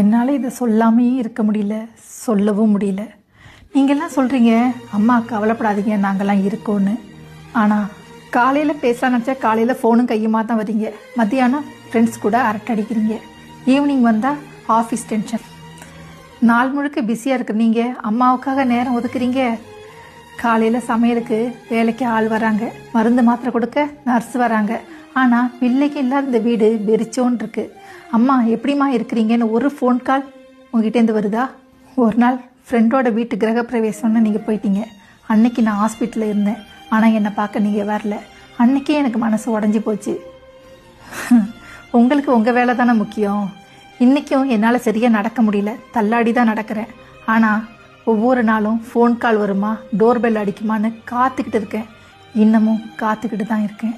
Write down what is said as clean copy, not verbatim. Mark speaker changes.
Speaker 1: என்னால் இதை சொல்லாமையே இருக்க முடியல, சொல்லவும் முடியல. நீங்கள்லாம் சொல்கிறீங்க அம்மா கவலைப்படாதீங்க நாங்கள்லாம் இருக்கோன்னு. ஆனால் காலையில் பேசலாம் நினச்சா காலையில் ஃபோனும் கையுமா தான் வரீங்க. மத்தியானம் ஃப்ரெண்ட்ஸ் கூட அரட்டை அடிக்கிறீங்க. ஈவினிங் வந்தால் ஆஃபீஸ் டென்ஷன். நாள் முழுக்க பிஸியாக இருக்கிற நீங்கள் அம்மாவுக்காக நேரம் ஒதுக்குறீங்க. காலையில் சமையலுக்கு வேலைக்கு ஆள் வராங்க, மருந்து மாத்திரை கொடுக்க நர்ஸ் வராங்க. ஆனால் பிள்ளைக்கு இல்லாத இந்த வீடு வெறிச்சோன்னு இருக்கு. அம்மா எப்படிம்மா இருக்கிறீங்கன்னு ஒரு ஃபோன் கால் உங்ககிட்டேருந்து வருதா? ஒரு நாள் ஃப்ரெண்டோட வீட்டு கிரகப்பிரவேசம்னு நீங்கள் போயிட்டீங்க. அன்னைக்கு நான் ஹாஸ்பிட்டலில் இருந்தேன். ஆனால் என்னை பார்க்க நீங்கள் வரல. அன்றைக்கே எனக்கு மனசு உடஞ்சி போச்சு. உங்களுக்கு உங்கள் வேலை தானே முக்கியம். இன்றைக்கும் என்னால் சரியாக நடக்க முடியல, தள்ளாடி தான் நடக்கிறேன். ஆனால் ஒவ்வொரு நாளும் ஃபோன் கால் வருமா, டோர் பெல் அடிக்குமான்னு காத்துக்கிட்டு இருக்கேன். இன்னமும் காத்துக்கிட்டு தான் இருக்கேன்.